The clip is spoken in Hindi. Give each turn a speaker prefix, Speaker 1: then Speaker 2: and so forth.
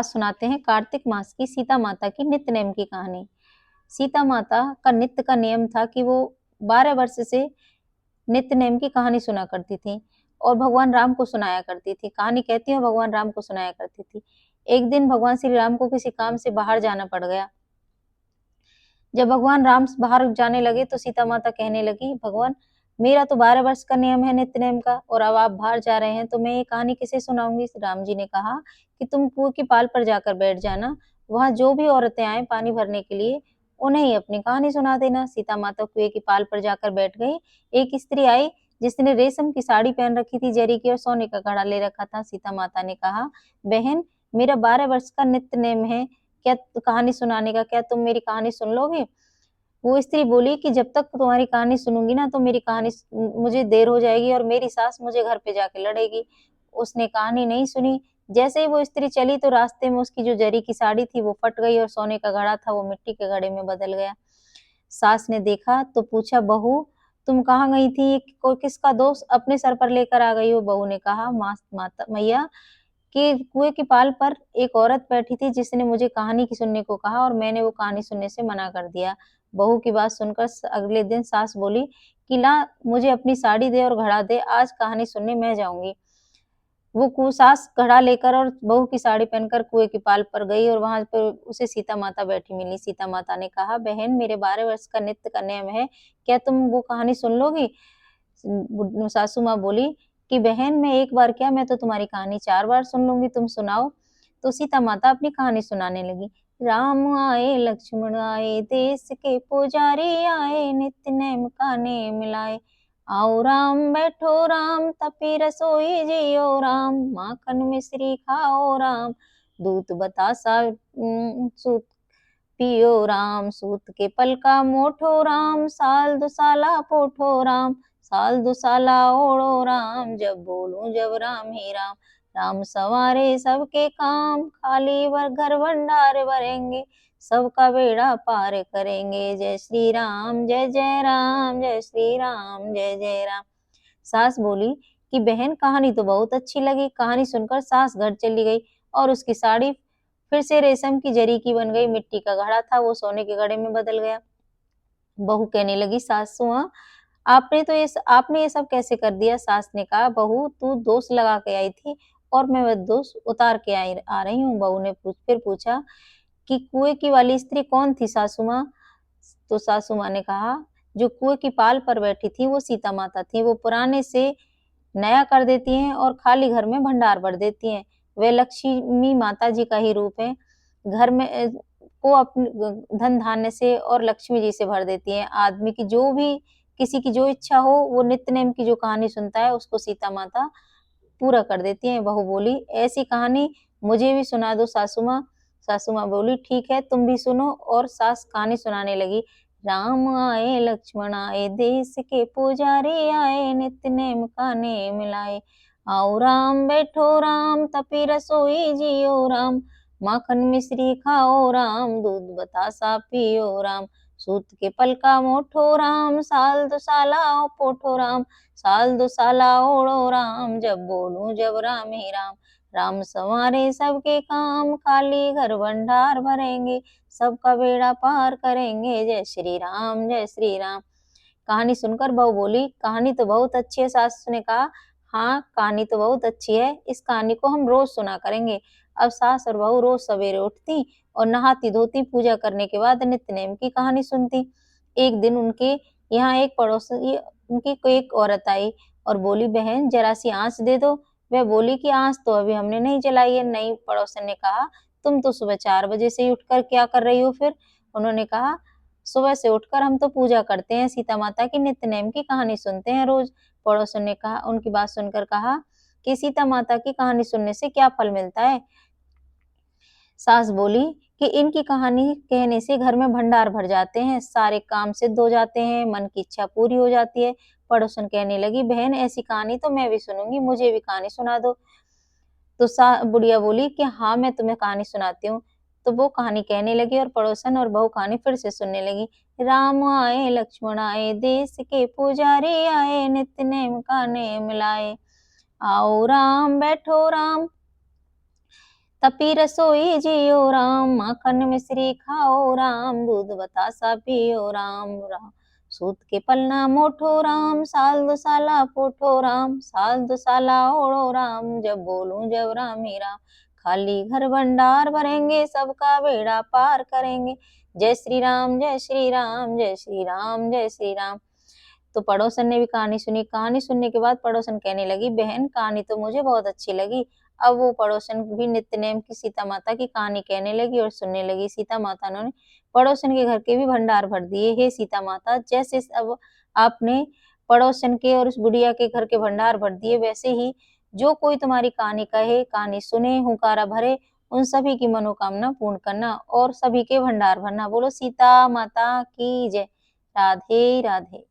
Speaker 1: सुनाते हैं कार्तिक मास की सीता माता की नित्य नेम की कहानी। सीता माता का नित्य का नियम था कि वो 12 वर्ष से नित्य नेम की कहानी सुना करती थी और भगवान राम को सुनाया करती थी। कहानी कहती है भगवान राम को सुनाया करती थी। एक दिन भगवान श्री राम को किसी काम से बाहर जाना पड़ गया। जब भगवान राम बाहर जाने लगे तो सीता माता कहने लगी, भगवान मेरा तो 12 वर्ष का नियम है नित्य नेम का और अब आप बाहर जा रहे हैं तो मैं ये कहानी किसे सुनाऊंगी। राम जी ने कहा कि तुम कुएं की पाल पर जाकर बैठ जाना, वहां जो भी औरतें आए पानी भरने के लिए उन्हें ही अपनी कहानी सुना देना। सीता माता कुएं की पाल पर जाकर बैठ गई। एक स्त्री आई जिसने रेशम की साड़ी पहन रखी थी, जरी की, और सोने का घड़ा ले रखा था। सीता माता ने कहा, बहन मेरा 12 वर्ष का नित्य नेम है, क्या कहानी सुनाने का, क्या तुम मेरी कहानी सुन लोगे। वो स्त्री बोली कि जब तक तुम्हारी कहानी सुनूंगी ना तो मेरी कहानी मुझे देर हो जाएगी और मेरी सास मुझे घर पे जाके लड़ेगी। उसने कहानी नहीं सुनी। जैसे ही वो स्त्री चली तो रास्ते में उसकी जो जरी की साड़ी थी वो फट गई और सोने का घड़ा था वो मिट्टी के घड़े में बदल गया। सास ने देखा तो पूछा, बहू तुम कहाँ गई थी, किसका दोष अपने सर पर लेकर आ गई हो। बहू ने कहा, माता मैया कि कुएं की पाल पर एक औरत बैठी थी जिसने मुझे कहानी की सुनने को कहा और मैंने वो कहानी सुनने से मना कर दिया। बहू की बात सुनकर अगले दिन सास बोली कि ला मुझे अपनी साड़ी दे और घड़ा दे, आज कहानी सुनने मैं जाऊंगी। वो सास घड़ा लेकर और बहू की साड़ी पहनकर कुएं की पाल पर गई और वहां पर उसे सीता माता बैठी मिली। सीता माता ने कहा, बहन मेरे 12 वर्ष का नित्य का नियम है, क्या तुम वो कहानी सुन लोगी। सासू माँ बोली कि बहन मैं एक बार क्या, मैं तो तुम्हारी कहानी 4 बार सुन लूंगी, तुम सुनाओ। तो सीता माता अपनी कहानी सुनाने लगी। राम आए लक्ष्मण आए, देश के पुजारी आए, नित्य नेम का नेम लाए। आओ राम बैठो राम, तपी रसोई जियो राम, माखन मिश्री खाओ राम, दूध बतासा सूत पियो राम, सूत के पल का मोठो राम, साल दुसाला पोठो राम, साल दुसाला ओढ़ो राम, जब बोलूं जब राम ही राम। राम सवारे सबके काम, खाली घर भंडार भरेंगे, सबका बेड़ा पार करेंगे। जय श्री राम जय जय राम, जय श्री राम जय जय राम। सास बोली कि बहन कहानी तो बहुत अच्छी लगी। कहानी सुनकर सास घर चली गई और उसकी साड़ी फिर से रेशम की जरी की बन गई। मिट्टी का घड़ा था वो सोने के घड़े में बदल गया। बहू कहने लगी, सासू माँ आपने ये सब कैसे कर दिया। सास ने कहा, बहू तू दोष लगा के आई थी और मैं वह दोष उतार के आ रही हूँ। बहू ने फिर पूछा कि कुएं की वाली स्त्री कौन थी सासू माँ। तो सासू माँ ने कहा, जो कुएं की पाल पर बैठी थी वो सीता माता थी। वो पुराने से नया कर देती हैं और खाली घर में भंडार भर देती हैं। वे लक्ष्मी माता जी का ही रूप है। घर में को अपने धन धान्य से और लक्ष्मी जी से भर देती हैं। आदमी की जो भी किसी की जो इच्छा हो वो नित्य नेम की जो कहानी सुनता है उसको सीता माता पूरा कर देती हैं। बहू बोली, ऐसी कहानी मुझे भी सुना दो सासू माँ। सासू माँ बोली, ठीक है तुम भी सुनो। और सास कहानी सुनाने लगी। राम आए लक्ष्मण आए, देश के पुजारी आए, नित्य नेम का नेम लाए। आओ राम बैठो राम, तपी रसोई जियो राम, माखन मिश्री खाओ राम, दूध बतासा पियो राम, सूत के पल का मोठो राम, साल दुसाला पोठो राम, साल दुसाला ओढ़ो राम, जब बोलूं जब राम ही राम। राम संवारे सबके काम, खाली घर भंडार भरेंगे, सबका बेड़ा पार करेंगे। जय श्री राम जय श्री राम। कहानी सुनकर बहू बोली, कहानी तो बहुत अच्छी है। सास ने कहा, हाँ कहानी तो बहुत अच्छी है, इस कहानी को हम रोज सुना करेंगे। अब सास और बहू रोज सवेरे उठती और नहाती धोती पूजा करने के बाद नित्य नेम की कहानी सुनती। एक दिन उनके यहाँ एक पड़ोसी उनकी कोई एक औरत आई और बोली, बहन जरा सी आंच दे दो। वह बोली कि आंच तो अभी हमने नहीं जलाई है। नई पड़ोसन ने कहा, तुम तो सुबह 4 बजे से ही उठकर क्या कर रही हो फिर। उन्होंने कहा, सुबह से उठकर हम तो पूजा करते हैं, सीता माता की नित्य नेम की कहानी सुनते हैं रोज। पड़ोसन ने कहा, उनकी बात सुनकर कहा कि सीता माता की कहानी सुनने से क्या फल मिलता है। सास बोली कि इनकी कहानी कहने से घर में भंडार भर जाते हैं, सारे काम सिद्ध हो जाते हैं, मन की इच्छा पूरी हो जाती है। पड़ोसन कहने लगी, बहन ऐसी कहानी तो मैं भी सुनूंगी, मुझे भी कहानी सुना दो। तो बुढ़िया बोली कि हाँ मैं तुम्हें कहानी सुनाती हूँ। तो वो कहानी कहने लगी और पड़ोसन और बहू कहानी फिर से सुनने लगी। राम आए लक्ष्मण आए, देश के पुजारी आए, नित्य नेम का नेम लाए। आओ राम बैठो राम, तपी रसोई जियो राम, माखन मिश्री खाओ राम, दूध बतासा पियो राम राम। सूत के पलना मोठो राम, साल दो साला पोठो राम, साल दो साला ओढ़ो राम, जब बोलूं जब रामी राम। खाली घर भंडार भरेंगे, सबका बेड़ा पार करेंगे। जय श्री राम जय श्री राम, जय श्री राम जय श्री राम। तो पड़ोसन ने भी कहानी सुनी। कहानी सुनने के बाद पड़ोसन कहने लगी, बहन कहानी तो मुझे बहुत अच्छी लगी। अब वो पड़ोसन भी नित्य नेम की सीता माता की कहानी कहने लगी और सुनने लगी। सीता माता ने पड़ोसन के घर के भी भंडार भर दिए। हे सीता माता, जैसे अब आपने पड़ोसन के और उस बुढ़िया के घर के भंडार भर दिए, वैसे ही जो कोई तुम्हारी कहानी कहे, कहानी सुने, हुंकारा भरे, उन सभी की मनोकामना पूर्ण करना और सभी के भंडार भरना। बोलो सीता माता की जय। राधे राधे।